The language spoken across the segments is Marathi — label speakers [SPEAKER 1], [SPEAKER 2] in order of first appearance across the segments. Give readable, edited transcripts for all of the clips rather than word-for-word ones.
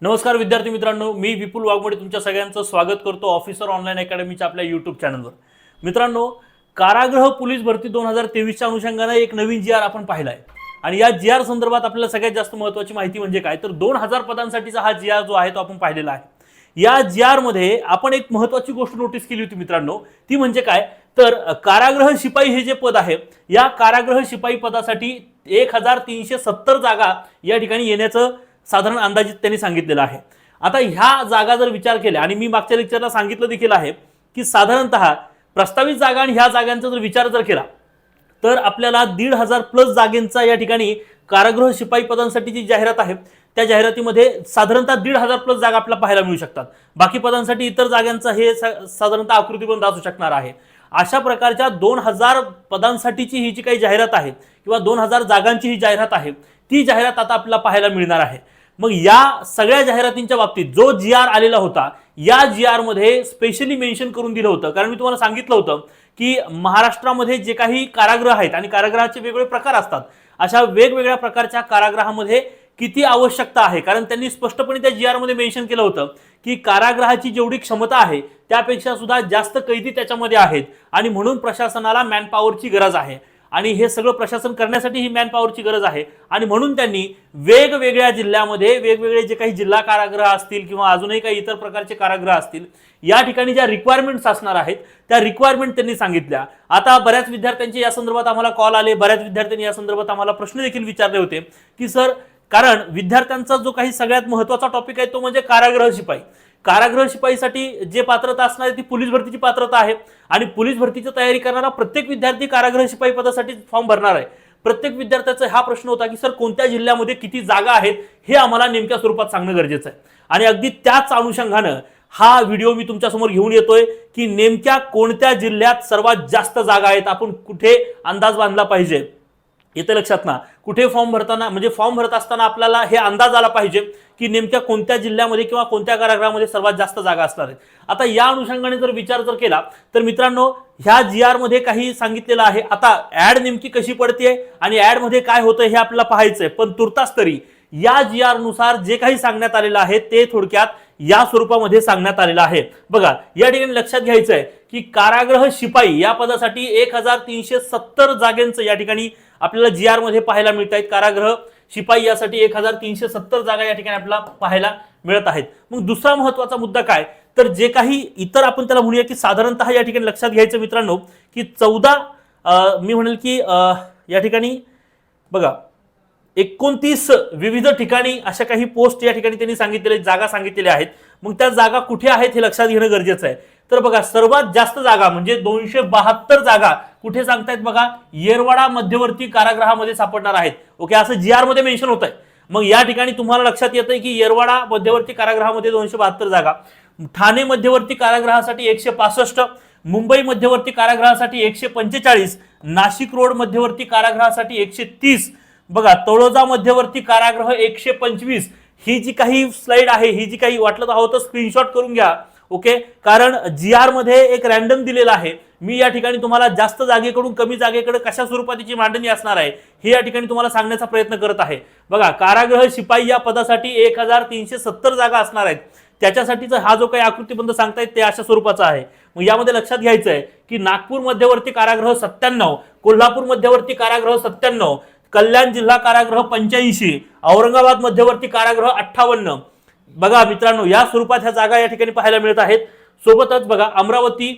[SPEAKER 1] नमस्कार विद्यार्थी मित्रांनो, मी विपुल वाघमोडे तुमच्या सगळ्यांचं स्वागत करतो ऑफिसर ऑनलाईन अकॅडमीच्या आपल्या यूट्यूब चॅनलवर। मित्रांनो, कारागृह पोलीस भरती 2023च्या अनुषंगाने एक नवीन जी आर आपण पाहिला आहे आणि या जी आर संदर्भात आपल्याला सगळ्यात जास्त महत्त्वाची माहिती म्हणजे काय तर 2000 पदांसाठीचा हा जी आर जो आहे तो आपण पाहिलेला आहे। या जी आर मध्ये आपण एक महत्त्वाची गोष्ट नोटीस केली होती मित्रांनो, ती म्हणजे काय तर कारागृह शिपाई हे जे पद आहे या कारागृह शिपाई पदासाठी 1370 जागा या ठिकाणी येण्याचं साधारण अंदाजित त्यांनी सांगितलेलं आहे। आता ह्या जागा जर विचार केला आणि मी मागच्या लेक्चरला सांगितलं देखील आहे की साधारणतः प्रस्तावित जागा आणि ह्या जागांचा जर विचार जर केला तर आपल्याला 1500 प्लस जागांचा या ठिकाणी कारागृह शिपाई पदांसाठी जी जाहिरात आहे त्या जाहिरातीमध्ये साधारणतः 1500 प्लस जागा आपल्याला पाहायला मिळू शकतात। बाकी पदांसाठी इतर जागांचा हे साधारणतः आकृतीबंध असू शकणार आहे। अशा प्रकारच्या 2000 पदांसाठीची ही जी काही जाहिरात आहे किंवा 2000 जागांची ही जाहिरात आहे ती जाहिरात आता आपल्याला पाहायला मिळणार आहे। मग या सगळ्या जाहिरातींच्या बाबतीत जो जी आर आलेला होता या जी आर मध्ये स्पेशली मेन्शन करून दिलं होतं, कारण मी तुम्हाला सांगितलं होतं की महाराष्ट्रामध्ये जे काही कारागृह आहेत आणि कारागृहाचे वेगवेगळे प्रकार असतात, अशा वेगवेगळ्या प्रकारच्या कारागृहामध्ये किती आवश्यकता आहे, कारण त्यांनी स्पष्टपणे त्या जी आर मध्ये मेन्शन केलं होतं की कारागृहाची जेवढी क्षमता आहे त्यापेक्षा सुद्धा जास्त कैदी त्याच्यामध्ये आहेत आणि म्हणून प्रशासनाला मॅनपॉवरची गरज आहे आणि हे सगळं प्रशासन करण्यासाठी ही मॅनपॉवरची गरज आहे आणि म्हणून त्यांनी वेगवेगळ्या जिल्ह्यामध्ये वेगवेगळे जे काही जिल्हा कारागृह असतील किंवा अजूनही काही इतर प्रकारचे कारागृह असतील या ठिकाणी ज्या रिक्वायरमेंट्स असणार आहेत त्या रिक्वायरमेंट त्यांनी सांगितल्या। आता बऱ्याच विद्यार्थ्यांचे या संदर्भात आम्हाला कॉल आले, बऱ्याच विद्यार्थ्यांनी या संदर्भात आम्हाला प्रश्न देखील विचारले होते की सर, कारण विद्यार्थ्यांचा जो काही सगळ्यात महत्त्वाचा टॉपिक आहे तो म्हणजे कारागृह शिपाई। कारागृह शिपाईसाठी जे पात्रता असणार आहे ती पोलीस भरतीची पात्रता आहे आणि पोलीस भरतीची तयारी करणारा प्रत्येक विद्यार्थी कारागृह शिपाई पदासाठी फॉर्म भरणार आहे। प्रत्येक विद्यार्थ्याचा हा प्रश्न होता की सर, कोणत्या जिल्ह्यामध्ये किती जागा आहेत हे आम्हाला नेमक्या स्वरूपात सांगणं गरजेचं आहे आणि अगदी त्याच अनुषंगानं हा व्हिडिओ मी तुमच्या समोर घेऊन येतोय की नेमक्या कोणत्या जिल्ह्यात सर्वात जास्त जागा आहेत, आपण कुठे अंदाज बांधला पाहिजे येते लक्षात ना। कुठे फॉर्म भरताना म्हणजे फॉर्म भरत असताना आपल्याला हे अंदाज आला पाहिजे की नेमक्या कोणत्या जिल्ह्यामध्ये किंवा कोणत्या कारागृहामध्ये सर्वात जास्त जागा असणार आहेत। आता या अनुषंगाने जर विचार जर केला तर मित्रांनो, ह्या जी आर मध्ये काही सांगितलेलं आहे। आता ऍड नेमकी कशी पडते आणि ऍड मध्ये काय होतं हे आपल्याला पाहायचंय, पण तुर्तास तरी या जी आर नुसार जे काही सांगण्यात आलेलं आहे ते थोडक्यात या स्वरूपामध्ये सांगण्यात आलेलं आहे। बघा, या ठिकाणी लक्षात घ्यायचं आहे की कारागृह शिपाई या पदासाठी 1370 जागांचं या ठिकाणी आपल्याला जी आर मध्ये पाहायला मिळत आहेत। कारागृह शिपाई यासाठी 1370 जागा या ठिकाणी आपल्याला पाहायला मिळत आहेत। मग दुसरा महत्त्वाचा मुद्दा काय तर जे काही इतर आपण त्याला म्हणूया की साधारणतः या ठिकाणी लक्षात घ्यायचं मित्रांनो की 14 मी म्हणेल की या ठिकाणी बघा 29 विविध ठिकाणी अशा काही पोस्ट या ठिकाणी त्यांनी सांगितलेले जागा सांगितलेल्या आहेत। मग त्या जागा कुठे आहेत हे लक्षात घेणं गरजेचं आहे। तर बघा, सर्वात जास्त जागा म्हणजे 272 जागा कुठे सांगतायत बघा, येरवाडा मध्यवर्ती कारागृहामध्ये सापडणार आहेत। ओके, असं जी आर मध्ये मेन्शन होत आहे। मग या ठिकाणी तुम्हाला लक्षात येतंय की येरवाडा मध्यवर्ती कारागृहामध्ये 272 जागा, ठाणे मध्यवर्ती कारागृहासाठी 165, मुंबई मध्यवर्ती कारागृहासाठी 145, नाशिक रोड मध्यवर्ती कारागृहासाठी 130, बघा तळोजा मध्यवर्ती कारागृह 125। ही जी काही स्लाइड आहे, ही जी काही वाटलं तर स्क्रीनशॉट करून घ्या। ओके, कारण जी आर मध्ये एक रॅन्डम दिलेला आहे। मी या ठिकाणी तुम्हाला जास्त जागेकडून कमी जागेकडे कशा स्वरूपाची मांडणी असणार आहे हे या ठिकाणी तुम्हाला सांगण्याचा प्रयत्न करत आहे। बघा, कारागृह शिपाई या पदासाठी 1370 जागा असणार आहेत। त्याच्यासाठीचा हा जो काही आकृतीबंध सांगतायत ते अशा स्वरूपाचा आहे। मग यामध्ये लक्षात घ्यायचं आहे की नागपूर मध्यवर्ती कारागृह 97, कोल्हापूर मध्यवर्ती कारागृह 97, कल्याण जिल्हा कारागृह 85, औरंगाबाद मध्यवर्ती कारागृह 58। बघा मित्रांनो, या स्वरूपात ह्या जागा या ठिकाणी पाहायला मिळत आहेत। सोबतच बघा, अमरावती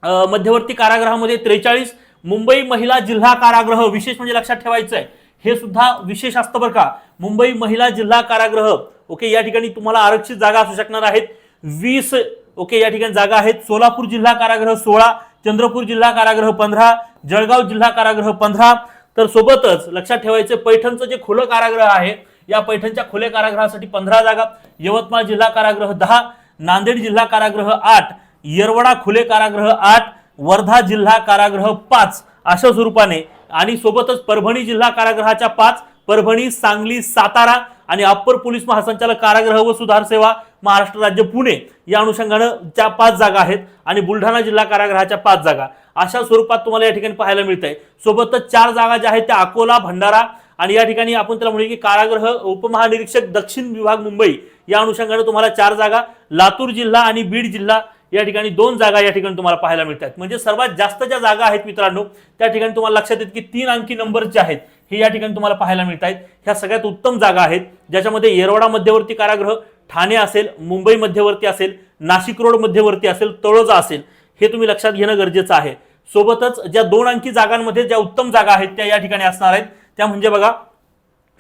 [SPEAKER 1] मध्यवर्ती कारागृहामध्ये 43, मुंबई महिला जिल्हा कारागृह विशेष म्हणजे लक्षात ठेवायचं आहे, हे सुद्धा विशेष असतं बरं का, मुंबई महिला जिल्हा कारागृह। ओके, या ठिकाणी तुम्हाला आरक्षित जागा असू शकणार आहेत 20। ओके, या ठिकाणी जागा आहेत। सोलापूर जिल्हा कारागृह 16, चंद्रपूर जिल्हा कारागृह 15, जळगाव जिल्हा कारागृह 15। तर सोबतच लक्षात ठेवायचं, पैठणचं जे खुलं कारागृह आहे या पैठणच्या खुल्या कारागृहासाठी 15 जागा, यवतमाळ जिल्हा कारागृह 10, नांदेड जिल्हा कारागृह 8, येरवडा खुले कारागृह 8, वर्धा जिल्हा कारागृह 5 अशा स्वरूपाने आणि सोबतच परभणी जिल्हा कारागृहाच्या 5, परभणी, सांगली, सातारा आणि अप्पर पोलीस महासंचालक कारागृह व सुधार सेवा महाराष्ट्र राज्य पुणे या अनुषंगानं त्या 5 जागा आहेत आणि बुलढाणा जिल्हा कारागृहाच्या 5 जागा अशा स्वरूपात तुम्हाला या ठिकाणी पाहायला मिळत आहे। सोबतच 4 जागा ज्या आहेत त्या अकोला, भंडारा आणि या ठिकाणी आपण त्याला म्हणू की कारागृह उपमहानिरीक्षक दक्षिण विभाग मुंबई या अनुषंगाने तुम्हाला 4 जागा, लातूर जिल्हा आणि बीड जिल्हा या ठिकाणी 2 जागा या ठिकाणी तुम्हाला पाहायला मिळतात. म्हणजे सर्वात जास्त ज्या जागा आहेत मित्रांनो त्या ठिकाणी तुम्हाला लक्षात येते की 3 अंकी नंबर जे आहेत हे या ठिकाणी तुम्हाला पाहायला मिळत आहेत. ह्या सगळ्यात उत्तम जागा आहेत, ज्याच्यामध्ये येरवडा मध्यवर्ती कारागृह, ठाणे असेल, मुंबई मध्यवर्ती असेल, नाशिक रोड मध्यवर्ती असेल, तळोजा असेल, हे तुम्ही लक्षात घेणं गरजेचं आहे. सोबतच ज्या 2 अंकी जागांमध्ये ज्या उत्तम जागा आहेत त्या या ठिकाणी असणार आहेत. त्या म्हणजे बघा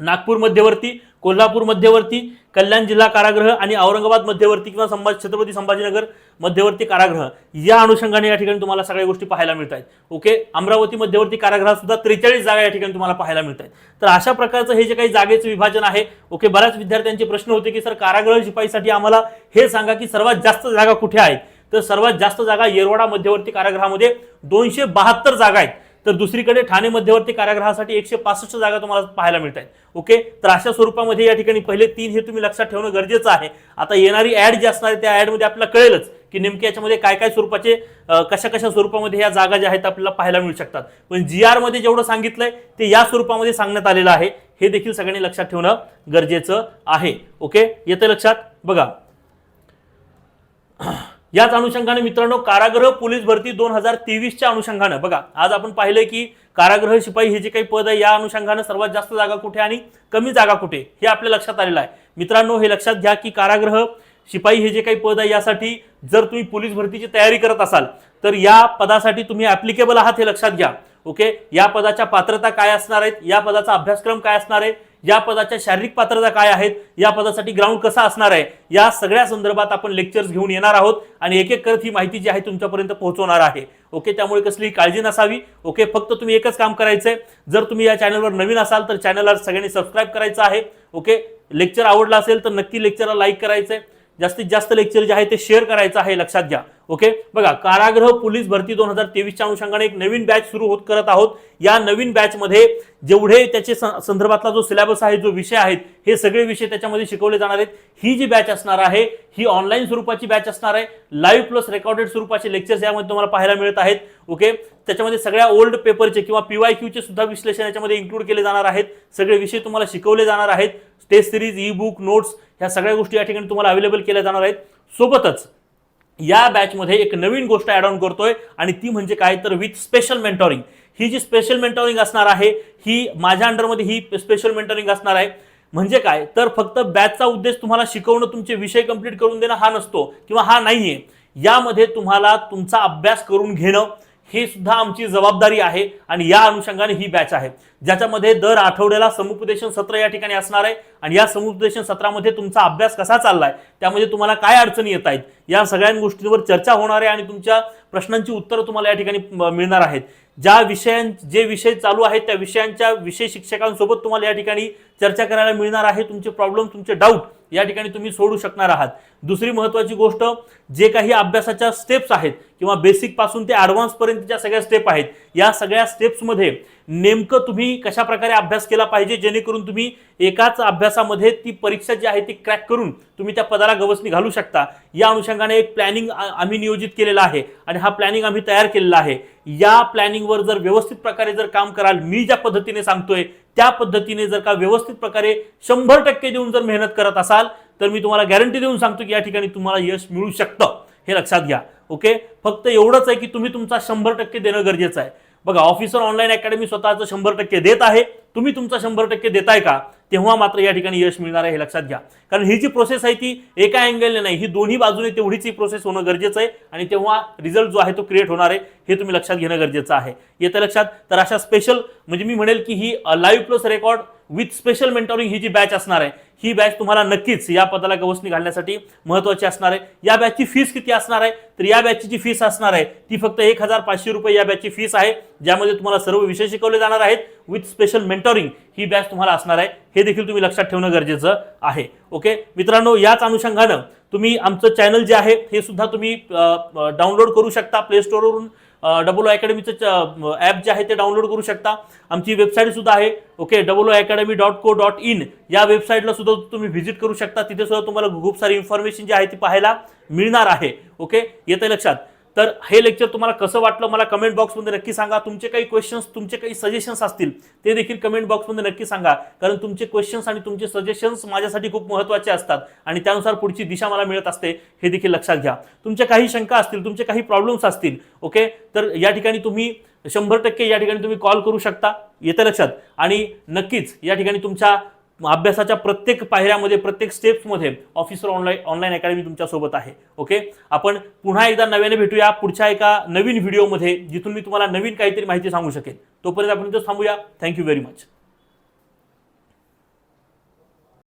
[SPEAKER 1] नागपूर मध्यवर्ती, कोल्हापूर मध्यवर्ती, कल्याण जिल्हा कारागृह आणि औरंगाबाद मध्यवर्ती किंवा छत्रपती संभाजीनगर मध्यवर्ती कारागृह या अनुषंगाने या ठिकाणी तुम्हाला सगळ्या गोष्टी पाहायला मिळत आहेत. ओके, अमरावती मध्यवर्ती कारागृहात सुद्धा 43 जागा या ठिकाणी तुम्हाला पाहायला मिळत आहेत. तर अशा प्रकारचं हे जे काही जागेचं विभाजन आहे. ओके, बऱ्याच विद्यार्थ्यांचे प्रश्न होते की सर कारागृह शिपाईसाठी आम्हाला हे सांगा की सर्वात जास्त जागा कुठे आहेत. तर सर्वात जास्त जागा येरवडा मध्यवर्ती कारागृहामध्ये 272 जागा आहेत. तर दुसरीकडे ठाणे मध्यवर्ती कारागृहासाठी 165 जागा तुम्हाला पाहायला मिळत आहेत. ओके, तर अशा स्वरूपामध्ये या ठिकाणी पहिले 3 हे तुम्ही लक्षात ठेवणं गरजेचं आहे. आता येणारी ऍड जी असणार आहे त्या ऍडमध्ये आपल्याला कळेलच की नेमके याच्यामध्ये काय काय स्वरूपाचे कशा स्वरूपामध्ये या जागा ज्या आहेत आपल्याला पाहायला मिळू शकतात. पण GR मध्ये जेवढं सांगितलंय ते या स्वरूपामध्ये सांगण्यात आलेलं आहे. हे देखील सगळ्यांनी लक्षात ठेवणं गरजेचं आहे. ओके, येते लक्षात. बघा याच अनुषंगाने मित्रांनो कारागृह पोलीस भरती 2023च्या अनुषंगाने बघा आज आपण पाहिलं की कारागृह शिपाई हे जे काही पद आहे या अनुषंगाने सर्वात जास्त जागा कुठे आणि कमी जागा कुठे हे आपल्या लक्षात आलेलं आहे. मित्रांनो हे लक्षात घ्या की कारागृह शिपाई हे जे काही पद आहे यासाठी जर तुम्ही पोलीस भरतीची तयारी करत असाल तर या पदासाठी तुम्ही ऍप्लिकेबल आहात हे लक्षात घ्या. ओके, या पदाच्या पात्रता काय असणार आहेत, या पदाचा अभ्यासक्रम काय असणार आहे, या पदाच्या शारीरिक पात्रता काय आहेत, या पदासाठी ग्राउंड कसा असणार आहे, या सगळ्या संदर्भात आपण लेक्चर्स घेऊन येणार आहोत आणि एक एक करत ही माहिती जी आहे तुमच्यापर्यंत पोहोचवणार आहे. ओके, त्यामुळे कसली काळजी नसावी. ओके, फक्त तुम्ही एकच काम करायचंय, जर तुम्ही या चॅनलवर नवीन असाल तर चॅनलला सगळ्यांनी सबस्क्राईब करायचं आहे. ओके, लेक्चर आवडला असेल तर नक्की लेक्चरला लाईक करायचंय, जास्तीत जास्त लेक्चर जे आहे ते शेअर करायचं आहे लक्षात घ्या. ओके, बघा कारागृह पोलीस भरती 2023च्या अनुषंगाने एक नवीन बॅच सुरू करत आहोत. या नवीन बॅच मध्ये जेवढे त्याचे संदर्भातला जो सिलेबस आहे, जो विषय आहेत, हे सगळे विषय त्याच्यामध्ये शिकवले जाणार आहेत. ही जी बॅच असणार आहे ही ऑनलाईन स्वरूपाची बॅच असणार आहे. लाईव्ह प्लस रेकॉर्डेड स्वरूपाचे लेक्चर्स यामध्ये तुम्हाला पाहायला मिळत आहेत. ओके, त्याच्यामध्ये सगळ्या ओल्ड पेपरचे किंवा PYQ चे सुद्धा विश्लेषण याच्यामध्ये इन्क्लूड केले जाणार आहेत. सगळे विषय तुम्हाला शिकवले जाणार आहेत. Test series, e book, notes ह्या सगळ्या गोष्टी या ठिकाणी तुम्हाला अवेलेबल केल्या जाणार आहेत. सोबतच या बॅचमध्ये एक नवीन गोष्ट ऍड ऑन करतोय आणि ती म्हणजे काय तर विथ स्पेशल मेंटॉरिंग. ही जी स्पेशल मेंटॉरिंग असणार आहे ही माझ्या अंडरमध्ये ही स्पेशल मेंटॉरिंग असणार आहे. म्हणजे काय तर फक्त बॅचचा उद्देश तुम्हाला शिकवणं, तुमचे विषय कंप्लीट करून देणं हा नसतो किंवा हा नाहीये. यामध्ये तुम्हाला तुमचा अभ्यास करून घेणं हे सुद्धा आमची जबाबदारी आहे आणि या अनुषंगाने ही बॅच आहे, ज्याच्यामध्ये दर आठवड्याला समुपदेशन सत्र या ठिकाणी असणार आहे. आणि या समुपदेशन सत्रामध्ये तुमचा अभ्यास कसा चाललाय, त्यामध्ये तुम्हाला काय अडचणी येत आहेत, या सगळ्या गोष्टींवर चर्चा होणार आहे आणि तुमच्या प्रश्नांची उत्तरं तुम्हाला या ठिकाणी मिळणार आहेत. जे विषय चालू आहेत त्या विषयांच्या विषय शिक्षकांसोबत तुम्हाला या ठिकाणी चर्चा करायला मिळणार आहे. तुमचे प्रॉब्लेम, तुमचे डाऊट या ठिकाणी तुम्ही सोडू शकणार आहात. दुसरी महत्त्वाची गोष्ट, जे काही अभ्यासाच्या स्टेप्स आहेत किंवा बेसिक पासून ते ॲडव्हान्स पर्यंतच्या सगळ्या स्टेप आहेत, या सगळ्या स्टेप्समध्ये नेमकं तुम्ही कशा प्रकारे अभ्यास केला पाहिजे जेणेकरून तुम्ही एकाच अभ्यासामध्ये ती परीक्षा जी आहे ती क्रॅक करून तुम्ही त्या पदाला गवसणी घालू शकता. या अनुषंगाने एक प्लॅनिंग आम्ही नियोजित केलेलं आहे आणि हा प्लॅनिंग आम्ही तयार केलेला आहे. या प्लॅनिंगवर जर व्यवस्थित प्रकारे जर काम कराल, मी ज्या पद्धतीने सांगतोय त्या पद्धतीने जर का व्यवस्थित प्रकारे 100% देऊन जर मेहनत करत असाल तर मी तुम्हाला गॅरंटी देऊन सांगतो की या ठिकाणी तुम्हाला यश मिळू शकतं. हे लक्षात घ्या. ओके, फक्त एवढंच आहे की तुम्ही तुमचा 100% देणं गरजेचं आहे. बघा, ऑफिसर ऑनलाईन अकॅडमी स्वतःचं 100% देत आहे. तुम्ही तुमचा 100% देताय का, तेव्हा मात्र या ठिकाणी यश मिळणार आहे हे लक्षात घ्या. कारण ही जी प्रोसेस आहे ती एका अँगलने नाही, ही दोन्ही बाजूने तेवढीच ही प्रोसेस होणं गरजेचं आहे आणि तेव्हा रिझल्ट जो आहे तो क्रिएट होणार आहे. हे तुम्ही लक्षात घेणं गरजेचं आहे. येतं लक्षात. तर अशा स्पेशल म्हणजे मी म्हणेल की ही live plus record with special mentoring ही जी बॅच असणार आहे, ही बॅच तुम्हाला नक्कीच या पदाला गवसणी घालण्यासाठी महत्त्वाची असणार आहे. या बॅचची फीस किती असणार आहे तर या बॅचची जी फीस असणार आहे ती फक्त 1500 रुपये या बॅचची फीस आहे, ज्यामध्ये तुम्हाला सर्व विषय शिकवले जाणार आहेत. With special mentoring he batch तुम्हाला असणार आहे. हे देखील तुम्ही लक्षात ठेवणं गरजेचं आहे. ओके मित्रांनो, याच अनुषंगानं तुम्ही आमचं चॅनल जे आहे हे सुद्धा तुम्ही डाउनलोड करू शकता. प्ले स्टोअरवरून डबल अकॅडमीचं ॲप जे आहे ते डाउनलोड करू शकता. आमची वेबसाईट सुद्धा आहे. ओके, www.academy.co.in या वेबसाईटला सुद्धा तुम्ही व्हिजिट करू शकता. तिथे सुद्धा तुम्हाला खूप सारी इन्फॉर्मेशन जी आहे ती पाहायला मिळणार आहे. ओके, येतं लक्षात. तर हे लेक्चर तुम्हाला कसं वाटलं मला कमेंट बॉक्समध्ये नक्की सांगा. तुमचे काही क्वेश्चन्स, तुमचे काही सजेशन्स असतील ते देखील कमेंट बॉक्समध्ये नक्की सांगा, कारण तुमचे क्वेश्चन्स आणि तुमचे सजेशन्स माझ्यासाठी खूप महत्त्वाचे असतात आणि त्यानुसार पुढची दिशा मला मिळत असते, हे देखील लक्षात घ्या. तुमच्या काही शंका असतील, तुमचे काही प्रॉब्लेम्स असतील, ओके, तर या ठिकाणी तुम्ही 100% या ठिकाणी तुम्ही कॉल करू शकता, येतं लक्षात. आणि नक्कीच या ठिकाणी तुमच्या अभ्यासाच्या प्रत्येक पायऱ्यामध्ये, प्रत्येक स्टेप्समध्ये ऑफिसर ऑनलाईन अकॅडमी तुमच्या सोबत आहे. ओके, आपण पुन्हा एकदा नव्याने भेटूया पुढच्या एका नवीन व्हिडिओमध्ये, जिथून मी तुम्हाला नवीन काहीतरी माहिती सांगू शकेन. तोपर्यंत आपण इथंच थांबूया. Thank you very much.